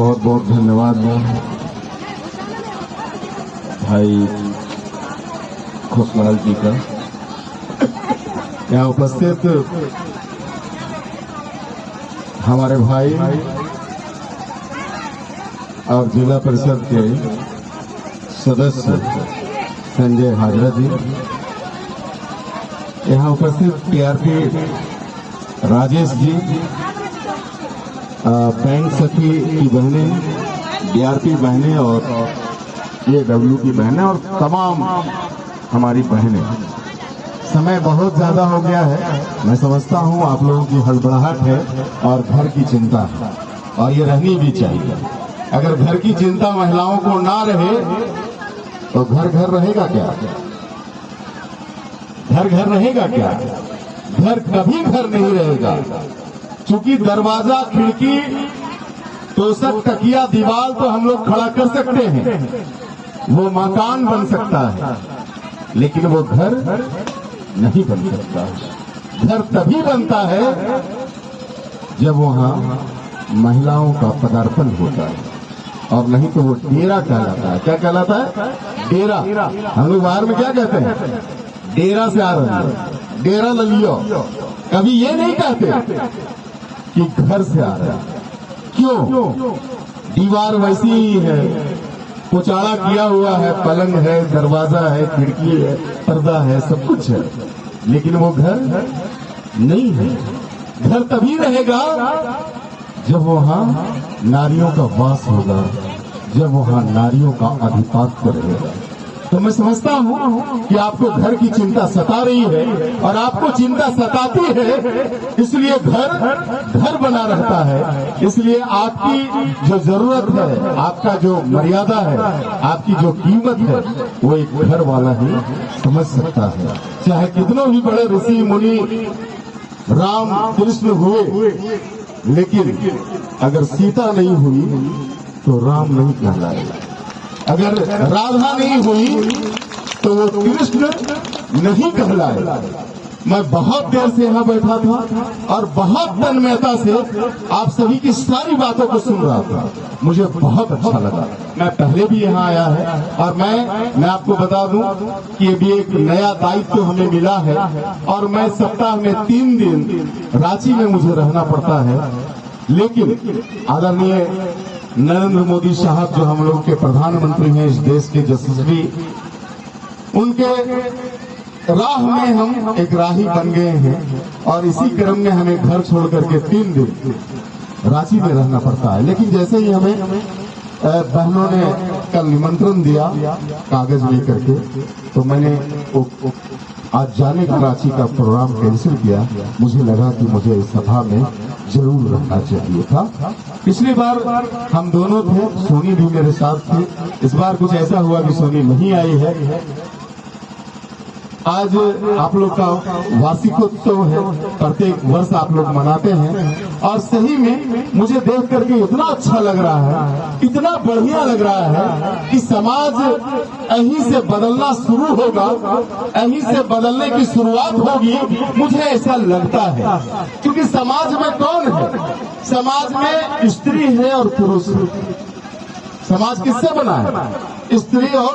बहुत बहुत धन्यवाद भाई खुशलाल जी का। यहाँ उपस्थित हमारे भाई और जिला परिषद के सदस्य संजय हाजरा जी, यहाँ उपस्थित टीआरपी राजेश जी, बैंक सखी की बहनें, डीआरपी बहनें और एडब्ल्यू की बहनें और तमाम हमारी बहनें। समय बहुत ज्यादा हो गया है, मैं समझता हूँ आप लोगों की हड़बड़ाहट है और घर की चिंता है, और ये रहनी भी चाहिए। अगर घर की चिंता महिलाओं को ना रहे तो घर घर रहेगा क्या? घर घर रहेगा क्या? घर कभी घर नहीं रहेगा, क्योंकि दरवाजा, खिड़की, तोशक, तकिया, दीवार तो हम लोग खड़ा कर सकते हैं, वो मकान बन सकता है, लेकिन वो घर नहीं बन सकता। घर तभी बनता है जब वहां महिलाओं का पदार्पण होता है, और नहीं तो वो डेरा कहलाता है। क्या कहलाता है? डेरा। हम लोग बाहर में क्या कहते हैं? डेरा से आ रहे हैं, डेरा ले लियो। कभी ये नहीं कहते कि घर से आ रहा है। क्यों? दीवार वैसी ही है, कुचाड़ा किया हुआ है, पलंग है, दरवाजा है, खिड़की है, पर्दा है, सब कुछ है, लेकिन वो घर नहीं है। घर तभी रहेगा जब वहां नारियों का वास होगा, जब वहां नारियों का अधिपत्य रहेगा। तो मैं समझता हूं कि आपको घर की चिंता सता रही है, और आपको चिंता सताती है, इसलिए घर घर बना रहता है। इसलिए आपकी जो जरूरत है, आपका जो मर्यादा है, आपकी जो कीमत है, वो एक घर वाला ही समझ सकता है। चाहे कितनों भी बड़े ऋषि मुनि राम कृष्ण हुए, लेकिन अगर सीता नहीं हुई तो राम नहीं कहलाएगा। अगर राधा नहीं हुई तो वो कृष्ण नहीं कहलाएगा। मैं बहुत देर से यहाँ बैठा था और बहुत तन्मयता से आप सभी की सारी बातों को सुन रहा था, मुझे बहुत अच्छा लगा। मैं पहले भी यहाँ आया है, और मैं आपको बता दूं कि ये भी एक नया दायित्व हमें मिला है, और मैं सप्ताह में 3 दिन रांची में मुझे रहना पड़ता है। लेकिन आदरणीय नरेंद्र मोदी साहब, जो हम लोग के प्रधानमंत्री हैं, इस देश के यशस्वी, उनके राह में हम एक राही बन गए हैं, और इसी क्रम में हमें घर छोड़ करके 3 दिन रांची में रहना पड़ता है। लेकिन जैसे ही हमें बहनों ने कल निमंत्रण दिया कागज लेकर के, तो मैंने आज जाने का रांची का प्रोग्राम कैंसिल किया। मुझे लगा कि मुझे इस सभा में जरूर रहना चाहिए था। पिछली बार हम दोनों थे, सोनी भी मेरे साथ थी। इस बार कुछ ऐसा हुआ कि सोनी नहीं आई है। आज आप लोग का वार्षिकोत्सव है, प्रत्येक वर्ष आप लोग मनाते हैं, और सही में मुझे देख करके इतना अच्छा लग रहा है, इतना बढ़िया लग रहा है कि समाज यहीं से बदलना शुरू होगा, यहीं से बदलने की शुरुआत होगी, मुझे ऐसा लगता है। क्योंकि समाज में कौन है? समाज में स्त्री है और पुरुष है। समाज किससे बना है? स्त्री और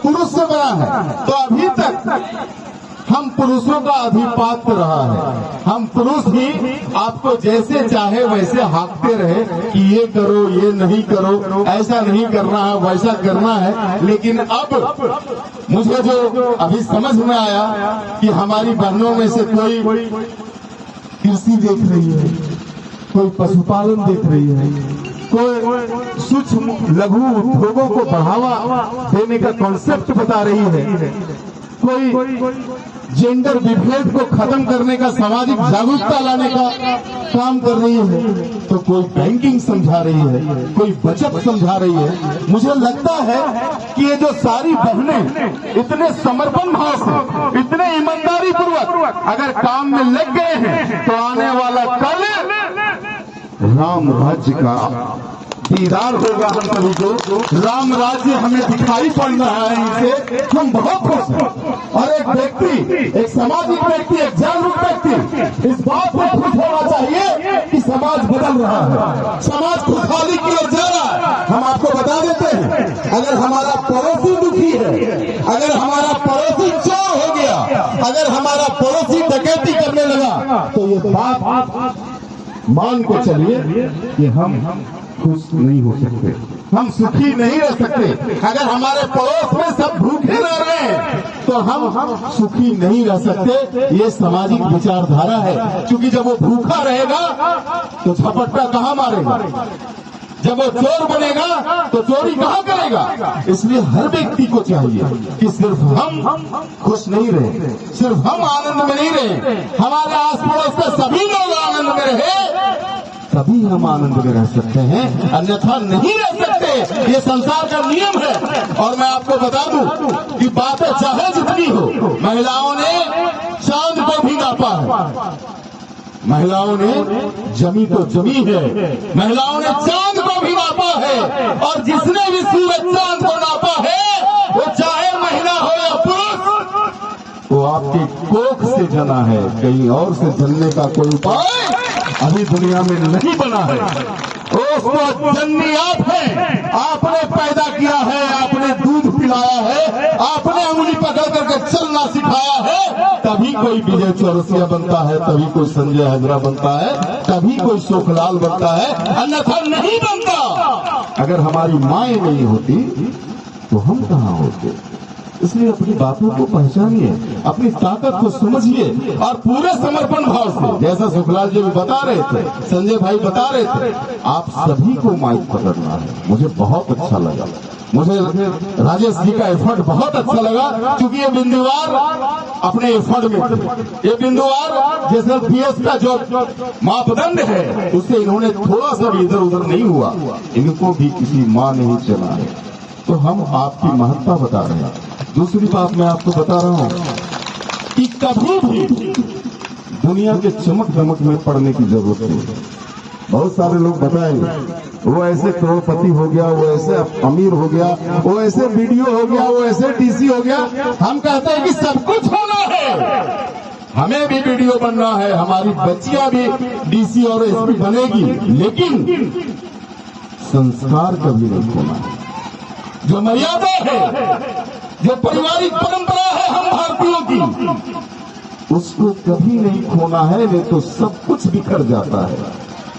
पुरुष से बना है। तो अभी तक हम पुरुषों का अधिपत्य रहा है। हम पुरुष ही आपको जैसे चाहे वैसे हाँकते रहे कि ये करो, ये नहीं करो, ऐसा नहीं करना है, वैसा करना है। लेकिन अब मुझे जो अभी समझ में आया कि हमारी बहनों में से कोई कृषि देख रही है, कोई पशुपालन देख रही है, कोई सूक्ष्म लघु उद्योगों को बढ़ावा देने का कॉन्सेप्ट बता रही है, कोई जेंडर विभेद को खत्म करने का, सामाजिक जागरूकता लाने का काम कर रही है, तो कोई बैंकिंग समझा रही है, कोई बचत समझा रही है। मुझे लगता है कि ये जो सारी बहनें इतने समर्पण भाव से, इतने ईमानदारी पूर्वक अगर काम में लग गए हैं, तो आने वाला कल राम राज्य का दीदार होगा हम सभी को। राम राज्य हमें दिखाई पड़ रहा है, इनसे हम बहुत खुश हैं। और एक व्यक्ति, एक सामाजिक व्यक्ति, एक जागरूक व्यक्ति इस बात पर खुश होना चाहिए कि समाज बदल रहा है, समाज खुशहाली की ओर जा रहा हम आपको बता देते हैं, अगर हमारा पड़ोसी दुखी है, अगर हमारा पड़ोसी चोर हो गया, अगर हमारा पड़ोसी डकैती करने लगा, तो ये बात मान के चलिए कि हम खुश नहीं हो सकते, हम सुखी नहीं रह सकते। अगर हमारे पड़ोस में सब भूखे रह रहे हैं तो हम सुखी नहीं रह सकते। ये सामाजिक विचारधारा है, क्योंकि जब वो भूखा रहेगा तो झपट्टा कहाँ मारेगा, जब वो चोर बनेगा तो चोरी कहाँ करेगा। इसलिए हर व्यक्ति को चाहिए कि सिर्फ हम खुश नहीं रहे, सिर्फ हम आनंद में नहीं रहे, हमारे आस पड़ोस के सभी लोग आनंद में रहे, तभी हम आनंद में रह सकते हैं, अन्यथा नहीं रह सकते। ये संसार का नियम है। और मैं आपको बता दूं कि बातें चाहे जितनी हो, महिलाओं ने चांद को भी नापा है, महिलाओं ने जमी तो जमी है, महिलाओं ने चांद को भी नापा है। और जिसने भी सूरज चांद को नापा है, वो चाहे महिला हो या पुरुष, वो आपके कोख से जना है, कहीं और से जलने का कोई उपाय अभी दुनिया में नहीं बना है। उसको जननी आप हैं, आपने पैदा किया है, आपने दूध पिलाया है, आपने उंगली पकड़ करके चलना सिखाया है, तभी कोई विजय चौरसिया बनता है, तभी कोई संजय हैदरा बनता है, तभी कोई शोखलाल बनता है, अन्यथा नहीं बनता। अगर हमारी माएँ नहीं होती तो हम कहाँ होते। इसलिए अपनी बातों को पहचानिए, अपनी ताकत को समझिए और पूरे समर्पण भाव से, जैसा सुखलाल जी भी बता रहे थे, संजय भाई बता रहे थे, आप सभी को माइक पकड़ना है। मुझे बहुत अच्छा लगा, मुझे राजेश जी का एफर्ट बहुत अच्छा लगा, क्योंकि ये बिंदुवार अपने एफर्ट में थे। ये बिंदुवार जैसे पीएस का जो मापदंड है, उससे इन्होंने थोड़ा सा भी इधर उधर नहीं हुआ, इनको भी किसी माँ ने ही चला है। तो हम आपकी महत्ता बता रहे हैं। दूसरी बात मैं आपको बता रहा हूं कि कभी भी दुनिया के चमक दमक में पड़ने की जरूरत नहीं है। बहुत सारे लोग बताएंगे वो ऐसे करोड़पति हो गया, वो ऐसे अमीर हो गया, वो ऐसे वीडियो हो गया, वो ऐसे डीसी हो गया। हम कहते हैं कि सब कुछ होना है, हमें भी वीडियो बनना है, हमारी बच्चियां भी डीसी और एसपी बनेगी, लेकिन संस्कार कभी नहीं खोना है। जो मर्यादा है, जो पारिवारिक परंपरा है हम भारतीयों की, उसको कभी नहीं खोना है, नहीं तो सब कुछ बिखर जाता है।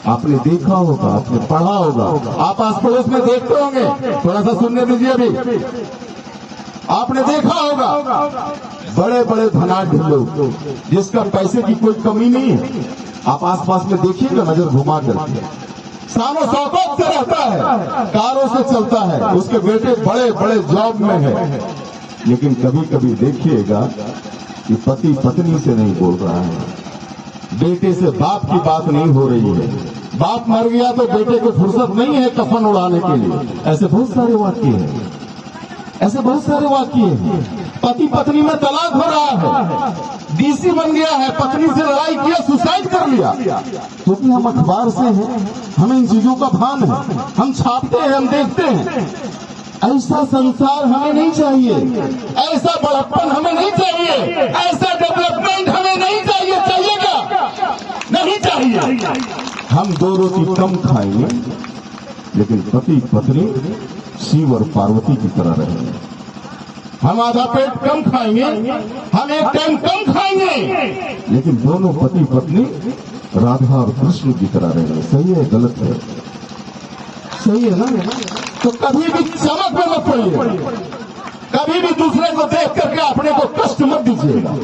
आपने देखा होगा, आपने पढ़ा होगा, आप आस पड़ोस में देखते होंगे, थोड़ा सा सुनने दीजिए अभी। आपने देखा होगा बड़े बड़े धनाढ्य लोग जिसका पैसे की कोई कमी नहीं है, आप आसपास में देखिएगा, नजर घुमा करके शानो शौकत से रहता है, कारों से चलता है, उसके बेटे बड़े बड़े जॉब में है, लेकिन कभी कभी देखिएगा कि पति पत्नी से नहीं बोल रहा है, बेटे से बाप की बात नहीं हो रही है, बाप मर गया तो बेटे को फुर्सत नहीं है कफन उड़ाने के लिए। ऐसे बहुत सारे वाक्य हैं, ऐसे बहुत सारे वाक्य हैं। पति पत्नी में तलाक हो रहा है, डीसी बन गया है, पत्नी से लड़ाई किया, सुसाइड कर लिया। क्योंकि हम अखबार से हैं, हमें इन चीजों का भान है, हम छापते हैं, हम देखते हैं। ऐसा संसार हमें नहीं चाहिए, ऐसा बड़प्पन हमें नहीं चाहिए, ऐसा डेवलपमेंट हमें नहीं चाहिए। चाहिए क्या? नहीं चाहिए। हम 2 रोटी कम खाएंगे, लेकिन पति पत्नी शिव और पार्वती की तरह रहेंगे। हम आधा पेट कम खाएंगे, हम एक टाइम कम खाएंगे, लेकिन दोनों पति पत्नी राधा और कृष्ण की तरह रहेंगे। सही है, गलत है? सही है ना? तो कभी भी चमक में मत पड़िए, कभी भी दूसरे को देख करके अपने को कष्ट मत दीजिएगा।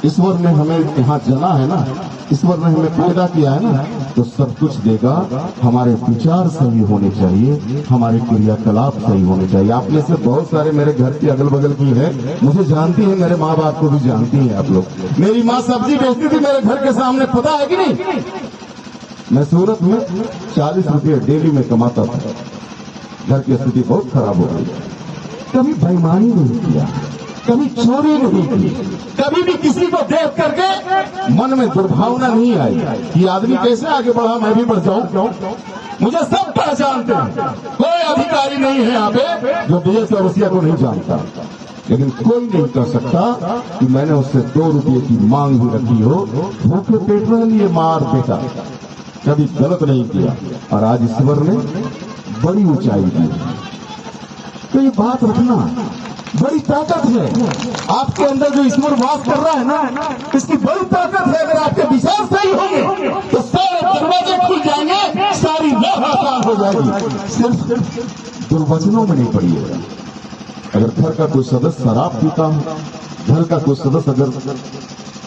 ईश्वर ने हमें यहाँ जना है ना, ईश्वर ने हमें पैदा किया है ना, तो सब कुछ देगा। हमारे विचार सही होने चाहिए, हमारे क्रियाकलाप सही होने चाहिए। आप में से बहुत सारे मेरे घर के अगल बगल की है, मुझे जानती है, मेरे माँ बाप को भी जानती है आप लोग। मेरी माँ सब्जी बेचती थी मेरे घर के सामने, पता है कि नहीं? मैं सूरत में 40 रुपये डेली में कमाता था। घर की स्थिति बहुत खराब हो गई। कभी बेईमानी नहीं किया, कभी चोरी नहीं की, कभी भी किसी को देख करके मन में दुर्भावना नहीं आई कि आदमी कैसे आगे बढ़ा, मैं भी बढ़ जाऊं। मुझे सब पहचानते हैं, कोई अधिकारी नहीं है यहाँ पे जो विजय चौरसिया को नहीं जानता। लेकिन कोई नहीं कर सकता कि मैंने उससे 2 रुपये की मांग भी रखी हो, भूखे पेट रह लिए माँ और बेटा, कभी गलत नहीं किया। और आज ईश्वर ने बड़ी ऊंचाई दी। तो ये बात रखना, बड़ी ताकत है आपके अंदर जो ईश्वर वास कर रहा है ना, इसकी बड़ी ताकत है। अगर आपके विचार सही होंगे तो सारे दरवाजे खुल जाएंगे, सारी राह आसान हो जाएगी। सिर्फ दुर्वचनों में नहीं पड़िएगा। अगर घर का कोई सदस्य शराब पीता हो, घर का कोई सदस्य अगर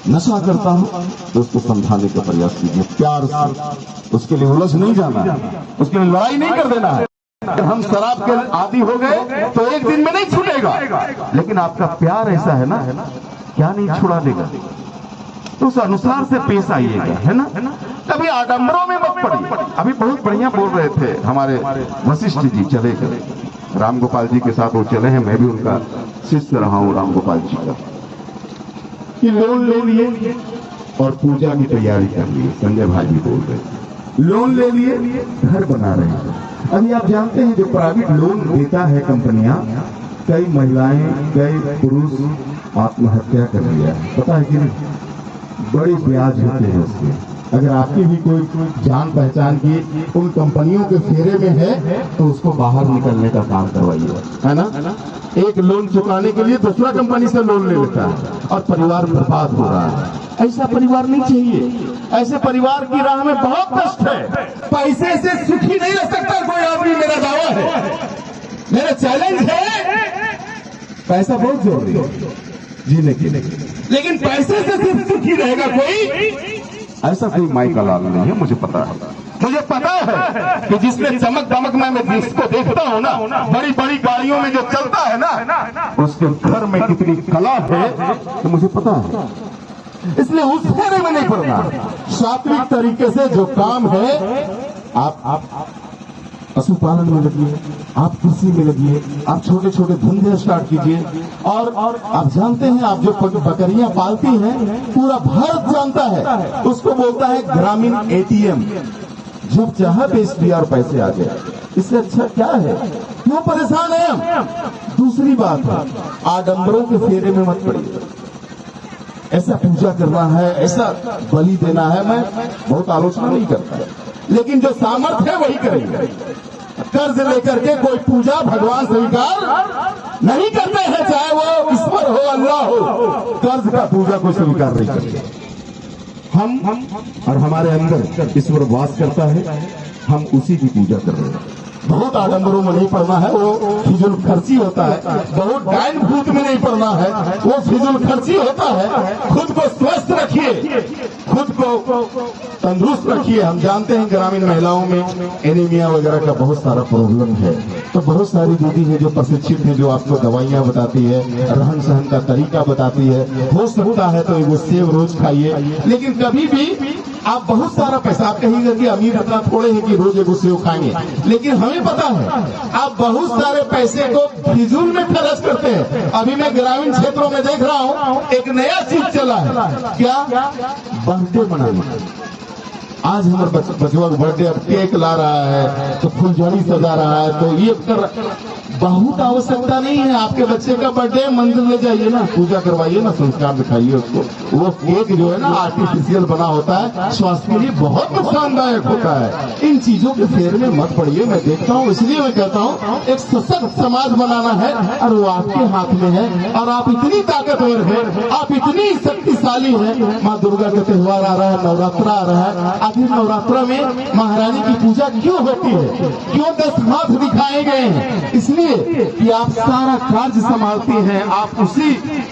नशा करता हो, तो उसको समझाने का प्रयास कीजिए प्यार से। उसके लिए उलझ नहीं जाना है, उसके लिए लड़ाई नहीं कर देना है। अगर हम शराब के आदी हो गए तो एक दिन में नहीं छूटेगा, लेकिन आपका प्यार ऐसा है ना, क्या नहीं छुड़ा देगा। तो उस अनुसार से पेश आइएगा, है ना। कभी आडंबरों में मत पड़िए। अभी बहुत बढ़िया बोल रहे थे हमारे वशिष्ठ जी, चले गए राम गोपाल जी के साथ वो चले हैं। मैं भी उनका शिष्य रहा हूँ राम गोपाल जी का। कि लोन ले लिए और पूजा की तैयारी कर ली। संजय भाई भी बोल रहे, लोन ले लिए, घर बना रहे हैं। अभी आप जानते हैं जो प्राइवेट लोन देता है कंपनियां, कई महिलाएं, कई पुरुष आत्महत्या कर लिया है, पता है कि नहीं। बड़े ब्याज होते हैं उसके। अगर आपकी भी कोई जान पहचान की उन कंपनियों के फेरे में है तो उसको बाहर निकलने का काम करवाइए, है ना। एक लोन चुकाने के लिए दूसरा कंपनी से लोन ले लेता है और परिवार बर्बाद हो रहा है। ऐसा परिवार नहीं चाहिए। ऐसे परिवार की राह में बहुत कष्ट है। पैसे से सुखी नहीं रह सकता कोई आदमी, मेरा दावा है, मेरा चैलेंज है। पैसा बहुत जरूरी है जीने के लिए, लेकिन पैसे से सिर्फ सुखी रहेगा कोई, ऐसा कोई माई का लाल नहीं है। मुझे पता है, मुझे पता है कि जिसमें चमक दमक मैं जिसको देखता हूँ ना, बड़ी बड़ी गाड़ियों में जो चलता है ना, उसके घर में कितनी कला है तो मुझे पता है। इसलिए उस फेरे में नहीं पड़ना। सात्विक तरीके से जो काम है, आप पशुपालन में लगिए, आप कृषि में लगिए, आप छोटे छोटे धंधे स्टार्ट कीजिए। और आप जानते हैं, आप जो बकरियां पालती हैं, पूरा भारत जानता है, उसको बोलता है ग्रामीण एटीएम। जब चाहे बेच दिया और पैसे आ गए, इससे अच्छा क्या है। क्यों परेशान है हम। दूसरी बात है, आडंबरों के फेरे में मत पड़िए। ऐसा पूजा करना है, ऐसा बलि देना है, मैं बहुत आलोचना नहीं करता, लेकिन जो सामर्थ्य है वही करेंगे। कर्ज लेकर के कोई पूजा भगवान स्वीकार नहीं करते हैं, चाहे वो ईश्वर हो, अल्लाह हो। कर्ज का पूजा को स्वीकार नहीं करते। हम और हमारे अंदर ईश्वर वास करता है, हम उसी की पूजा कर रहे हैं। बहुत आडंबरों में नहीं पड़ना है, वो फिजूल खर्ची होता है। बहुत डाइन भूत में नहीं पड़ना है, वो फिजूल खर्ची होता है। खुद को स्वस्थ रखिए, खुद को तंदुरुस्त रखिए। हम जानते हैं ग्रामीण महिलाओं में एनीमिया वगैरह का बहुत सारा प्रॉब्लम है, तो बहुत सारी दीदी है जो प्रशिक्षित है, जो आपको दवाइयां बताती है, रहन सहन का तरीका बताती है। हो सकता है तो वो सेब रोज खाइए, लेकिन कभी भी आप बहुत सारा पैसा, आप कहेंगे कि अमीर इतना थोड़े हैं कि रोज एक सेब खाएंगे, लेकिन हमें पता है आप बहुत सारे पैसे को फिजूल में खर्च करते हैं। अभी मैं ग्रामीण क्षेत्रों में देख रहा हूँ, एक नया चीज चला है, क्या, बर्थडे मनाना। आज हमारे बचवा का बर्थडे, अब केक ला रहा है तो फुलझड़ी सजा रहा है, तो ये बहुत आवश्यकता नहीं है। आपके बच्चे का बर्थडे मंदिर ले जाइए ना, पूजा करवाइए ना, संस्कार दिखाइए उसको। वो केक जो है ना आर्टिफिशियल बना होता है, स्वास्थ्य के लिए बहुत नुकसानदायक होता है। इन चीजों के फेर में मत पड़िए। मैं देखता हूँ, इसलिए मैं कहता हूँ एक सशक्त समाज बनाना है और वो आपके हाथ में है। और आप इतनी ताकतवर है, आप इतनी शक्तिशाली है। माँ दुर्गा का त्योहार आ रहा है, नवरात्र आ रहा है। आखिर नवरात्र में महारानी की पूजा क्यों होती है, क्यों 10 हाथ दिखाए गए हैं? इसलिए कि आप सारा कार्य संभालती हैं, आप उसी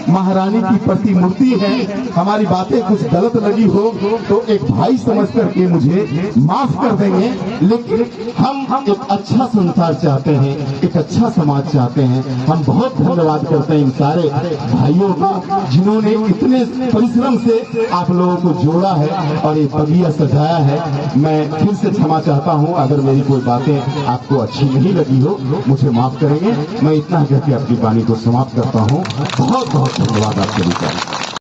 महारानी की प्रतिमूर्ति हैं। हमारी बातें कुछ गलत लगी हो तो एक भाई समझ करके मुझे माफ कर देंगे, लेकिन हम एक अच्छा संसार चाहते हैं, एक अच्छा समाज चाहते हैं। हम बहुत धन्यवाद करते हैं इन सारे भाइयों का, जिन्होंने इतने परिश्रम से आप लोगों को जोड़ा है और ये बगिया सजाया है। मैं फिर से क्षमा चाहता हूं, अगर मेरी कोई बातें आपको अच्छी नहीं लगी हो, मुझे माफ करेंगे। मैं इतना कहकर अपनी वाणी को समाप्त करता हूं। बहुत बहुत धन्यवाद आप सभी का।